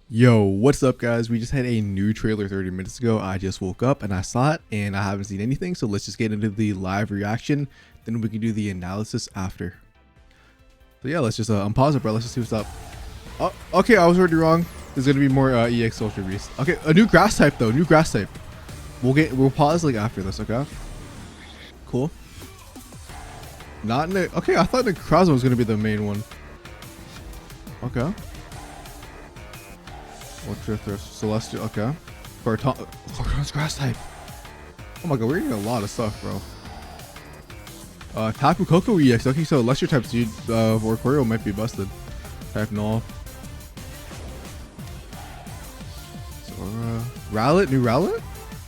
Yo, what's up guys? We just had a new trailer 30 minutes ago. I just woke up and I saw it and I haven't seen anything, so let's just get into the live reaction, then we can do the analysis after. So yeah, let's just unpause it, bro. Let's just see what's up. Oh, okay, I was already wrong. There's gonna be more EX Ultra Beast. Okay, a new grass type though, new grass type. We'll pause like after this, okay? Cool. Okay, I thought Necrozma was gonna be the main one. Okay. Ultra Thirst, Celestial, okay. Corton's grass type. Oh my god, we're getting a lot of stuff, bro. Tapu Koko EX, okay, so lesser types, dude, or Choreo might be busted. Type null. So, Rowlet, new Rowlet?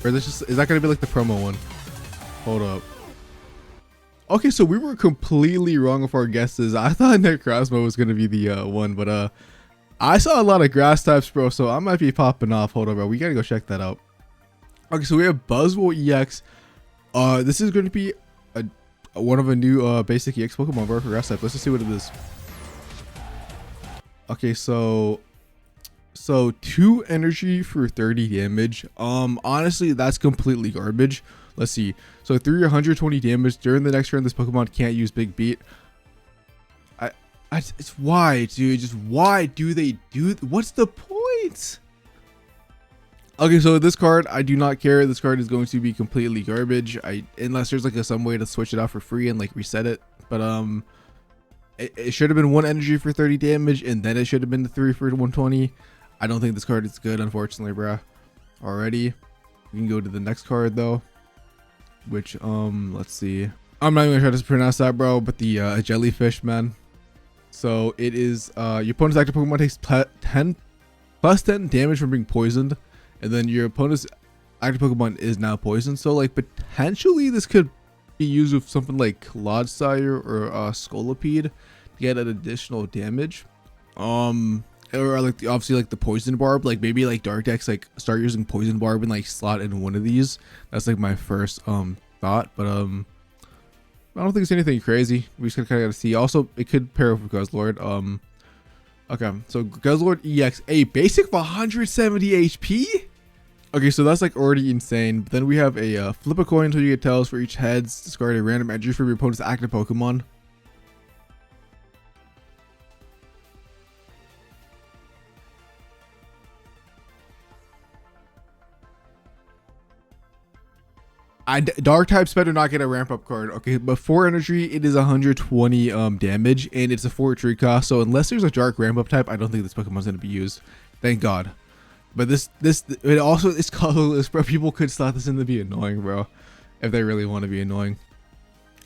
Or is that gonna be like the promo one? Hold up. Okay, so we were completely wrong with our guesses. I thought Necrozma was gonna be the one, but I saw a lot of grass types, bro, so I might be popping off. Hold on, bro. We gotta go check that out. Okay, so we have buzzwole EX. This is going to be one of a new basic EX Pokemon, bro, for grass type. Let's just see what it is. Okay, so 2 energy for 30 damage. Honestly, that's completely garbage. Let's see. So 320 damage during the next turn. This Pokemon can't use Big Beat. It's why, dude? Just why do they do? What's the point? Okay, so this card, I do not care. This card is going to be completely garbage. Unless there's like some way to switch it out for free and like reset it. But it should have been 1 energy for 30 damage, and then it should have been the 3 for 120. I don't think this card is good, unfortunately, bruh. Already, we can go to the next card though, which let's see. I'm not even gonna try to pronounce that, bro. But the jellyfish, man. So it is your opponent's active Pokemon takes plus 10 damage from being poisoned, and then your opponent's active Pokemon is now poisoned. So like potentially this could be used with something like Clodsire or Scolipede to get an additional damage. Or like obviously like the poison barb, like maybe like dark decks like start using poison barb and like slot in one of these. That's like my first thought, but I don't think it's anything crazy. We just kind of gotta see. Also, it could pair up with Guzzlord. Okay, so Guzzlord EX, a basic of 170 HP. Okay, so that's like already insane. But then we have a flip a coin until you get tails for each heads. Discard a random entry from your opponent's active Pokemon. Dark types better not get a ramp up card. Okay, but 4 energy, it is 120 damage, and it's a 4 tree cost. So unless there's a dark ramp up type, I don't think this Pokemon's gonna be used. Thank God. But it also is colorless, bro. People could slot this in to be annoying, bro, if they really want to be annoying.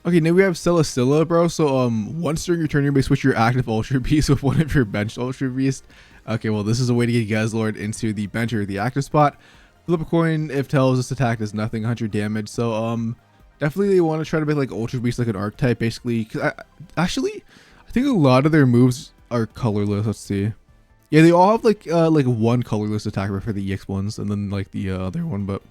Okay, now we have Celesteela, bro. So once during your turn, you may switch your active Ultra Beast with one of your bench Ultra Beast. Okay, well this is a way to get Guzzlord into the bench or the active spot. Flip a coin if tells this attack does nothing, 100 damage. So definitely they want to try to make like Ultra Beast like an archetype basically. Cause I think a lot of their moves are colorless. Let's see. Yeah, they all have like one colorless attacker for the EX ones, and then like the other one. But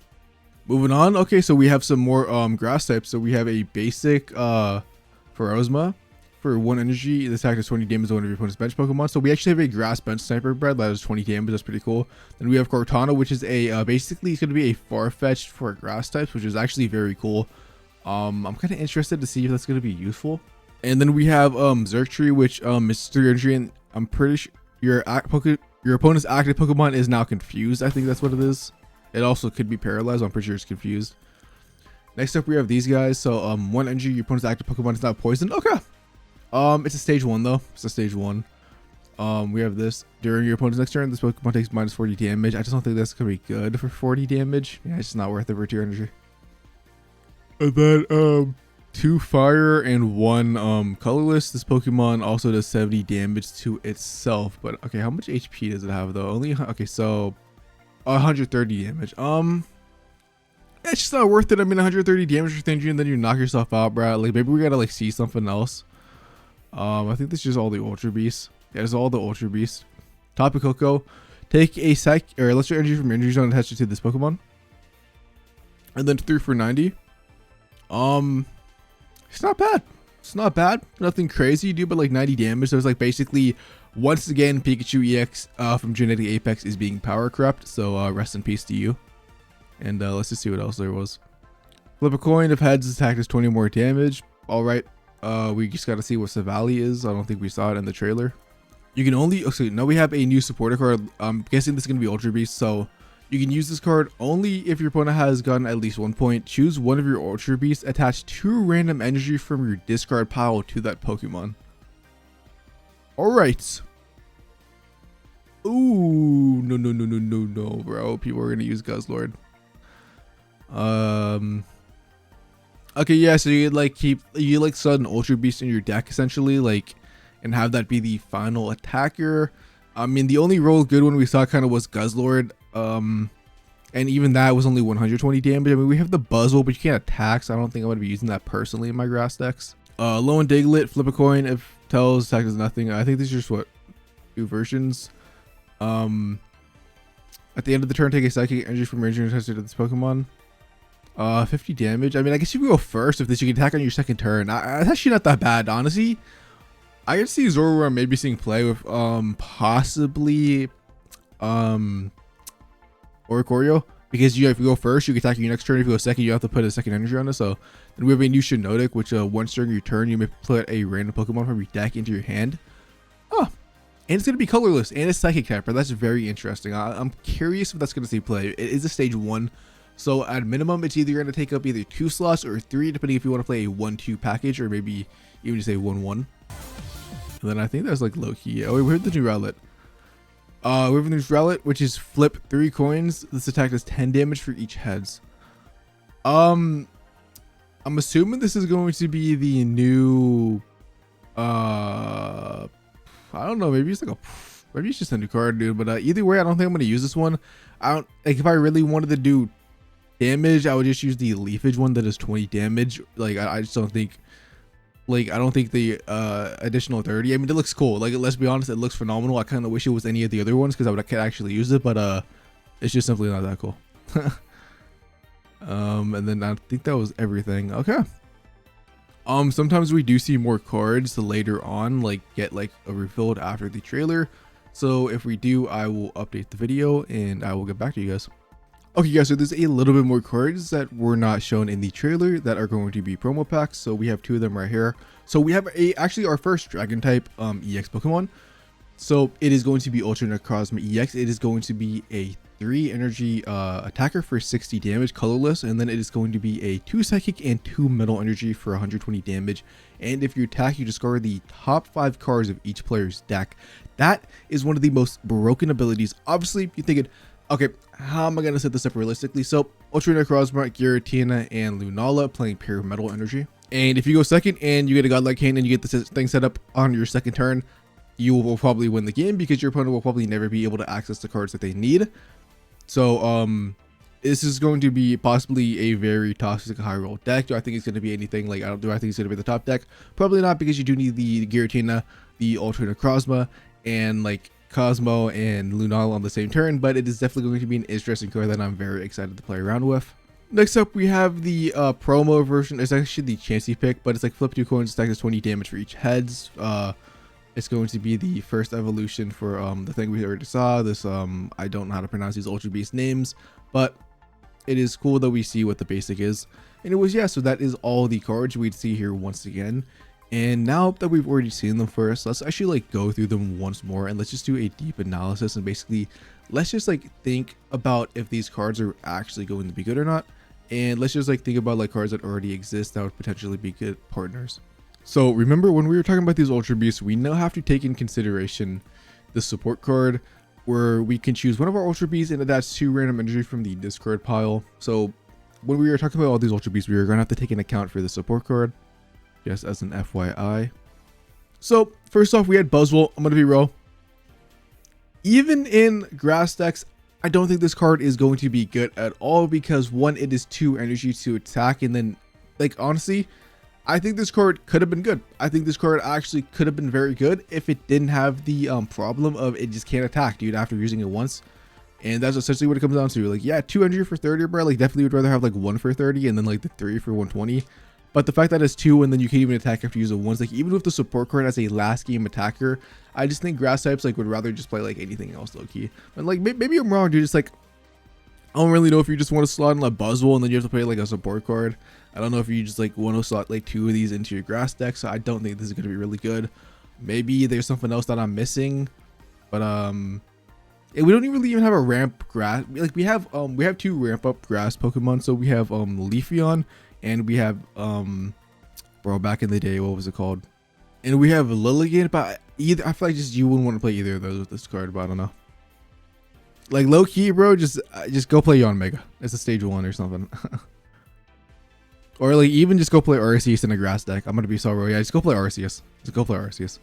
moving on. Okay, so we have some more grass types. So we have a basic Ferozma. For 1 energy, this attack does 20 damage on one of your opponent's bench Pokemon. So we actually have a grass bench sniper bread that does 20 damage. That's pretty cool. Then we have Cortana, which is a basically it's going to be a Farfetch'd for grass types, which is actually very cool. I'm kind of interested to see if that's going to be useful. And then we have Xurkitree, which is 3 energy, and I'm pretty sure your opponent's active Pokemon is now confused. I think that's what it is. It also could be paralyzed. I'm pretty sure it's confused. Next up, we have these guys. So 1 energy, your opponent's active Pokemon is now poisoned. Okay. It's a stage 1 though. It's a stage 1. We have this during your opponent's next turn. This Pokemon takes minus 40 damage. I just don't think that's gonna be good for 40 damage. Yeah, it's just not worth it for 2 energy. And then 2 fire and 1 colorless. This Pokemon also does 70 damage to itself. But okay, how much HP does it have though? Only okay, so 130 damage. It's just not worth it. I mean, 130 damage for Thindri and then you knock yourself out, bro. Like maybe we gotta like see something else. I think this is all the Ultra Beasts. Yeah, it's all the Ultra Beasts. Tapu Koko, take a electric energy from your energy zone attached to this Pokemon. And then 3 for 90. It's not bad. It's not bad. Nothing crazy, dude, but like 90 damage. There's like basically Once again, Pikachu EX from Genetic Apex is being power crept, so rest in peace to you. And let's just see what else there was. Flip a coin. If heads, attack does 20 more damage. All right. We just got to see what Sivally is. I don't think we saw it in the trailer. You can only... Okay, now we have a new supporter card. I'm guessing this is going to be Ultra Beast. So you can use this card only if your opponent has gotten at least 1 point. Choose one of your Ultra Beasts. Attach 2 random energy from your discard pile to that Pokemon. All right. Ooh, no, bro. People are going to use Guzzlord. Okay, yeah, so you like set an Ultra Beast in your deck essentially, like, and have that be the final attacker. I mean, the only real good one we saw kind of was Guzzlord, and even that was only 120 damage. I mean, we have the buzzwole, but you can't attack, so I don't think I'm going to be using that personally in my grass decks. Low and Diglett, flip a coin. If tells, attack does nothing. I think these are just what, 2 versions. At the end of the turn, take a psychic energy from ranging tested to this Pokemon. 50 damage. I mean, I guess you can go first if this. You can attack on your second turn. It's actually not that bad, honestly. I could see Zorua maybe seeing play with possibly Oricorio, because if you go first, you can attack your next turn. If you go second, you have to put a second energy on it. So then we have a new Shiinotic, which once during your turn, you may put a random Pokemon from your deck into your hand. Oh, and it's going to be colorless and it's psychic type. That's very interesting. I'm curious if that's going to see play. It is a stage 1. So at minimum, it's either going to take up either 2 slots or 3, depending if you want to play a 1-2 package or maybe even just a 1-1. And then I think that's like low key. Oh, we have the new Rowlet. We have the new Rowlet, which is flip 3 coins. This attack does 10 damage for each heads. I'm assuming this is going to be the new. I don't know. Maybe it's like maybe it's just a new card, dude. But either way, I don't think I'm going to use this one. I don't like if I really wanted to do damage, I would just use the leafage one that is 20 damage. Like I just don't think, like I don't think the additional 30. I mean, it looks cool. Like let's be honest, it looks phenomenal. I kind of wish it was any of the other ones because I could actually use it, but it's just simply not that cool. And then I think that was everything. Okay. Sometimes we do see more cards later on, like get like a refilled after the trailer. So if we do, I will update the video and I will get back to you guys. Okay guys, so there's a little bit more cards that were not shown in the trailer that are going to be promo packs. So we have 2 of them right here. So we have actually our first dragon type EX Pokemon. So it is going to be Ultra Necrozma EX. It is going to be a 3 energy attacker for 60 damage, colorless, and then it is going to be a 2 psychic and 2 metal energy for 120 damage. And if you attack, you discard the top 5 cards of each player's deck. That is one of the most broken abilities. Obviously, you're thinking, okay, how am I going to set this up realistically? So, Ultra Necrozma, Giratina, and Lunala playing pure metal energy. And if you go second and you get a godlike hand and you get this thing set up on your second turn, you will probably win the game because your opponent will probably never be able to access the cards that they need. So, this is going to be possibly a very toxic high roll deck. Do I think it's going to be anything like, do I think it's going to be the top deck? Probably not, because you do need the Giratina, the Ultra Necrozma, and like Cosmo and Lunala on the same turn, but it is definitely going to be an interesting card that I'm very excited to play around with. Next up, we have the promo version. It's actually the Chansey pick, but it's like flip 2 coins, stack does 20 damage for each heads. It's going to be the first evolution for the thing we already saw. This I don't know how to pronounce these Ultra Beast names, but it is cool that we see what the basic is. And it was, yeah, so that is all the cards we'd see here once again. And now that we've already seen them first, let's actually like go through them once more and let's just do a deep analysis, and basically let's just like think about if these cards are actually going to be good or not. And let's just like think about like cards that already exist that would potentially be good partners. So remember when we were talking about these Ultra Beasts, we now have to take in consideration the support card, where we can choose one of our Ultra Beasts and attach 2 random energy from the discard pile. So when we were talking about all these Ultra Beasts, we were going to have to take an account for the support card, just as an FYI. So first off, we had buzzwole. I'm going to be real. Even in grass decks, I don't think this card is going to be good at all, because 1, it is 2 energy to attack, and then like honestly, I think this card could have been good. I think this card actually could have been very good if it didn't have the problem of it just can't attack, dude, after using it once. And that's essentially what it comes down to. Like, yeah, 2 energy for 30, bro. Like, definitely would rather have like 1 for 30 and then like the 3 for 120. But the fact that it's 2 and then you can't even attack after you use it once, like even with the support card as a last game attacker, I just think grass types like would rather just play like anything else low key. And like maybe I'm wrong, dude. It's like I don't really know if you just want to slot in like buzzwole and then you have to play like a support card. I don't know if you just like want to slot like 2 of these into your grass deck. So I don't think this is going to be really good. Maybe there's something else that I'm missing, but we don't really even have a ramp grass. Like we have 2 ramp up grass Pokemon. So we have Leafeon and we have bro, back in the day, what was it called? And we have Lilligant, but either I feel like just you wouldn't want to play either of those with this card, but I don't know. Like low key, bro, just go play Yon Mega. It's a stage 1 or something. Or like even just go play Arceus in a grass deck. I'm gonna be so real. Yeah, just go play Arceus. Just go play Arceus.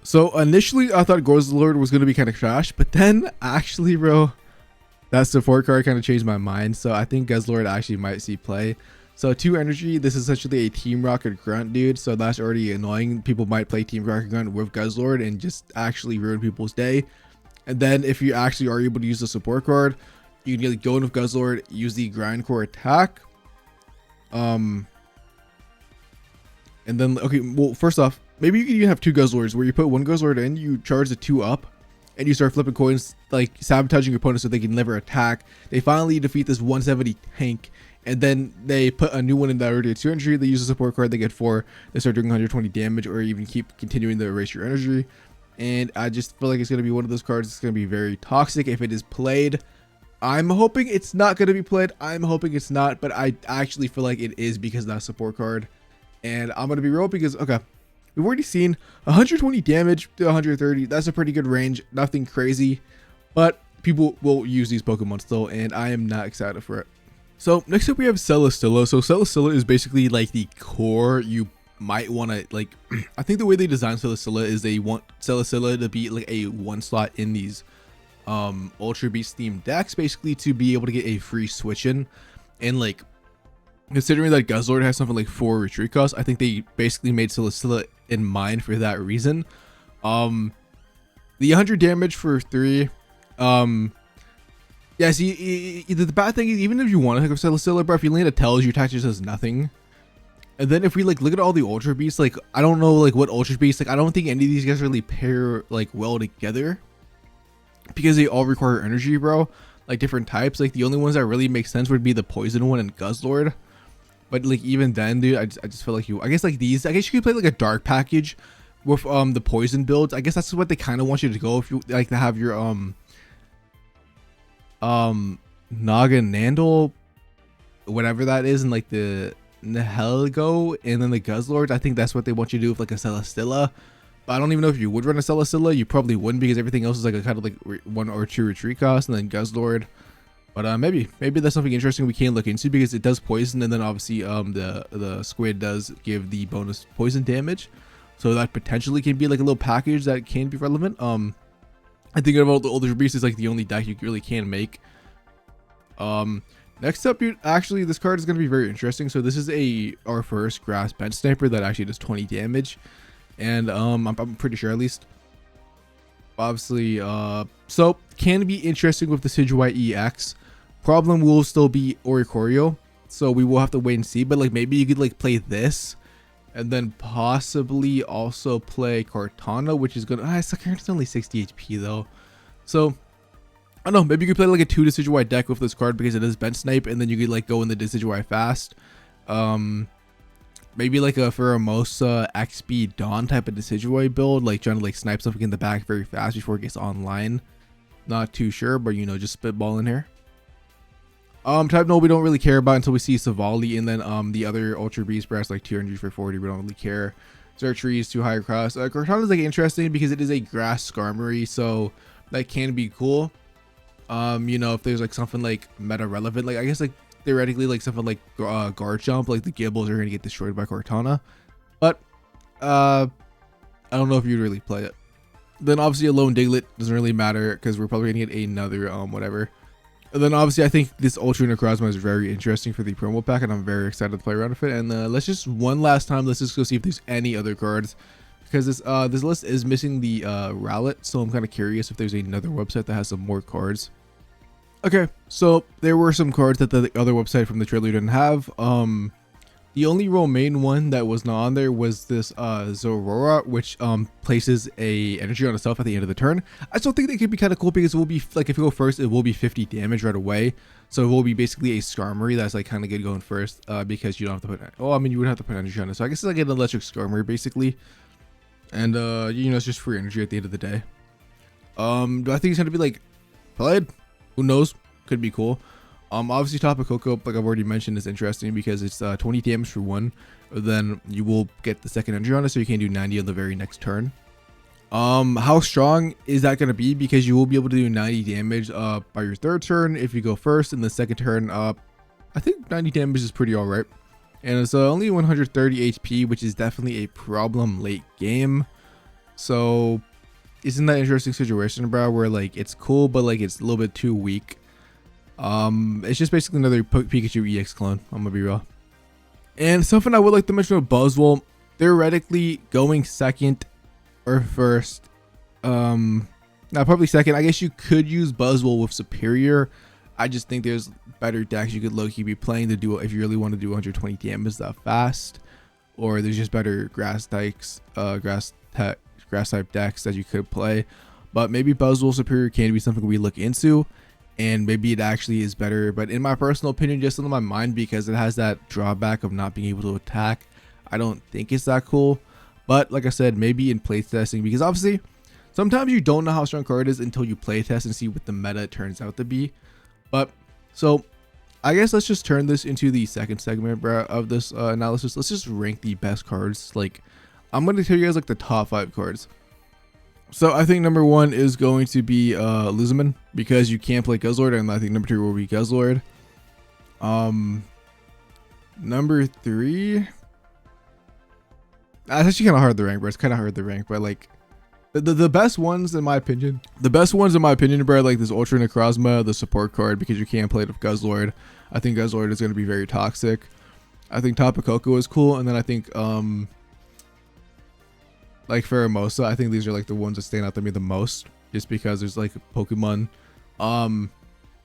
So initially I thought Guzzlord was gonna be kind of trash, but then actually, bro, that support card kind of changed my mind. So I think Guzzlord actually might see play. So 2 energy, this is essentially a Team Rocket Grunt, dude. So that's already annoying. People might play Team Rocket Grunt with Guzzlord and just actually ruin people's day. And then if you actually are able to use the support card, you can go in with Guzzlord, use the Grindcore attack. And then, okay, well, first off, maybe you can even have 2 Guzzlords where you put 1 Guzzlord in, you charge the 2 up, and you start flipping coins, like sabotaging your opponents so they can never attack. They finally defeat this 170 tank, and then they put a new one in that already at 2 energy. They use a support card, they get 4, they start doing 120 damage, or even keep continuing to erase your energy. And I just feel like it's going to be one of those cards that's going to be very toxic if it is played. I'm hoping it's not going to be played. I'm hoping it's not, but I actually feel like it is because of that support card. And I'm going to be real because, okay, we've already seen 120 damage to 130. That's a pretty good range. Nothing crazy, but people will use these Pokemon still, and I am not excited for it. So next up we have Celesteela. So Celesteela is basically like the core you might want to like. I think the way they designed Celesteela is they want Celesteela to be like a 1 slot in these Ultra Beast themed decks, basically to be able to get a free switch in. And like considering that Guzzlord has something like 4 retreat costs, I think they basically made Celesteela in mind for that reason. The 100 damage for 3, yeah, see, the bad thing is, even if you want to hook up Celesteela, bro, if you land a Tails, your attack just does nothing. And then if we like look at all the Ultra Beasts, like I don't know like what Ultra Beasts, like I don't think any of these guys really pair like well together because they all require energy, bro. Like different types. Like the only ones that really make sense would be the Poison one and Guzzlord. But like even then, dude, I just feel like I guess like these, I guess you could play like a dark package with the Poison builds. I guess that's what they kind of want you to go if you like to have your Naganandel, whatever that is, and like the Nihilego and then the Guzzlord. I think that's what they want you to do with like a Celesteela. But I don't even know if you would run a Celesteela. You probably wouldn't because everything else is like a kind of like 1 or 2 retreat cost and then Guzzlord. But maybe that's something interesting we can look into because it does poison, and then obviously the squid does give the bonus poison damage, so that potentially can be like a little package that can be relevant. I think about the Ultra Beast is like the only deck you really can make. Next up, dude, actually this card is going to be very interesting. So this is our first grass bench sniper that actually does 20 damage, and I'm pretty sure at least. Obviously, so can be interesting with the Sivally EX. Problem will still be Oricorio, so we will have to wait and see. But like maybe you could like play this, and then possibly also play Kartana, which is gonna. It's only 60 HP though, so I don't know. Maybe you could play like a 2 Decidueye deck with this card because it is bench snipe, and then you could like go in the Decidueye fast. Maybe like a Pheromosa XP Dawn type of Decidueye build, like trying to like snipe something in the back very fast before it gets online. Not too sure, but you know, just spitballing here. Type no, we don't really care about until we see Sivally, and then the other Ultra Beast Brass like 200 for 40. We don't really care. Xertrees too high across. Kartana is like interesting because it is a grass Skarmory, so that can be cool. You know, if there's like something like meta relevant, like I guess like theoretically like something like guard jump, like the Gibbles are gonna get destroyed by Kartana, but I don't know if you'd really play it. Then obviously a lone Diglett doesn't really matter because we're probably gonna get another whatever. And then obviously I think this Ultra Necrozma is very interesting for the promo pack, and I'm very excited to play around with it. And let's just one last time, let's just go see if there's any other cards, because this list is missing the Rowlet, so I'm kind of curious if there's another website that has some more cards. Okay, so there were some cards that the other website from the trailer didn't have. The only Romaine one that was not on there was this Zorora, which places a energy on itself at the end of the turn. I still think that could be kind of cool because it will be like, if you go first, it will be 50 damage right away. So it will be basically a Skarmory that's like kind of good going first, because you don't have to put, oh, I mean, you would have to put energy on it. So I guess it's like an electric Skarmory basically. And you know, it's just free energy at the end of the day. Do I think it's gonna be like played? Who knows? Could be cool. Obviously Tapu Koko, like I've already mentioned, is interesting because it's 20 damage for one. Then you will get the second energy on it, so you can do 90 on the very next turn. How strong is that gonna be? Because you will be able to do 90 damage by your third turn if you go first, and the second turn I think 90 damage is pretty alright. And it's only 130 HP, which is definitely a problem late game. So isn't that interesting situation, bro, where like it's cool but like it's a little bit too weak. It's just basically another Pikachu EX clone, I'm gonna be real. And something I would like to mention about buzzwole, theoretically going second or first, not probably second. I guess you could use buzzwole with superior. I just think there's better decks you could low-key be playing to do if you really want to do 120 damage that fast, or there's just better grass types, grass type decks that you could play. But maybe buzzwole superior can be something we look into, and maybe it actually is better. But in my personal opinion, just in my mind, because it has that drawback of not being able to attack, I don't think it's that cool. But like I said, maybe in playtesting, because obviously sometimes you don't know how strong a card is until you playtest and see what the meta turns out to be. But so I guess let's just turn this into the second segment, bro, of this analysis. Let's just rank the best cards. Like, I'm going to tell you guys like the top 5 cards. So I think number 1 is going to be Luzaman, because you can't play Guzzlord, and I think number 2 will be Guzzlord. Number 3, that's actually kind of hard to rank, bro. It's kind of hard to rank, but like the best ones in my opinion, bro, like this Ultra Necrozma, the support card, because you can't play it with Guzzlord. I think Guzzlord is going to be very toxic. I think Tapu Koko is cool, and then I think like Pheromosa, I think these are like the ones that stand out to me the most, just because there's like Pokemon.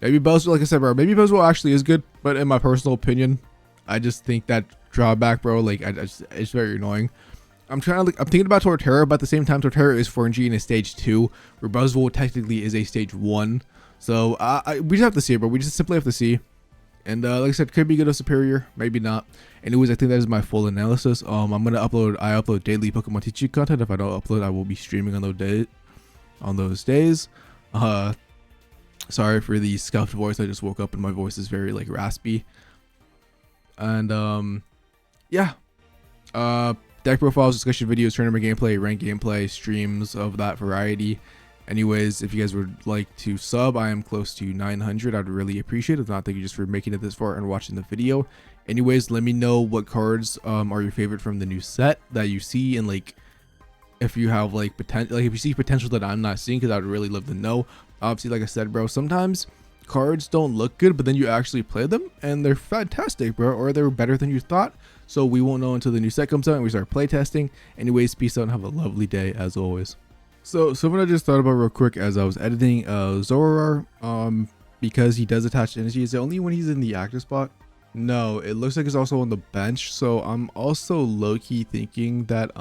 Maybe Buzzwole, like I said, bro, maybe Buzzwole actually is good, but in my personal opinion, I just think that drawback, bro, like it's very annoying. I'm thinking about Torterra, but at the same time, Torterra is 4G in a stage 2, where Buzzwole technically is a stage 1. So we just have to see, bro. We just simply have to see. And like I said, could be good or superior, maybe not. Anyways, I think that is my full analysis. I upload daily Pokemon TCG content. If I don't upload, I will be streaming on those days. Sorry for the scuffed voice. I just woke up and my voice is very like raspy. And yeah. Deck profiles, discussion videos, tournament gameplay, rank gameplay, streams of that variety. Anyways, if you guys would like to sub, I am close to 900. I'd really appreciate it. If not, thank you just for making it this far and watching the video. Anyways, let me know what cards are your favorite from the new set that you see, and like if you have like potential, like if you see potential that I'm not seeing, because I would really love to know. Obviously, like I said, bro, sometimes cards don't look good, but then you actually play them and they're fantastic, bro, or they're better than you thought. So we won't know until the new set comes out and we start playtesting. Anyways, peace out and have a lovely day as always. So something I just thought about real quick as I was editing Zorora, because he does attach energy. Is it only when he's in the active spot? No, it looks like it's also on the bench. So I'm also low-key thinking that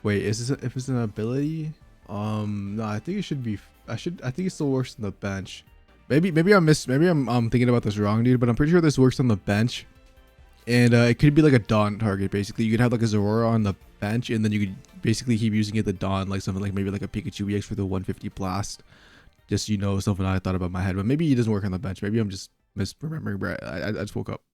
wait, is this if it's an ability? No, I think it should be. I think it still works on the bench. Maybe I'm thinking about this wrong, dude. But I'm pretty sure this works on the bench. And it could be like a Dawn target, basically. You could have like a Zorora on the bench, and then you could basically keep using it the Dawn, like something like maybe like a Pikachu EX for the 150 blast. Just, you know, something I thought about in my head. But maybe it doesn't work on the bench. Maybe I'm just misremembering, bro. I just woke up.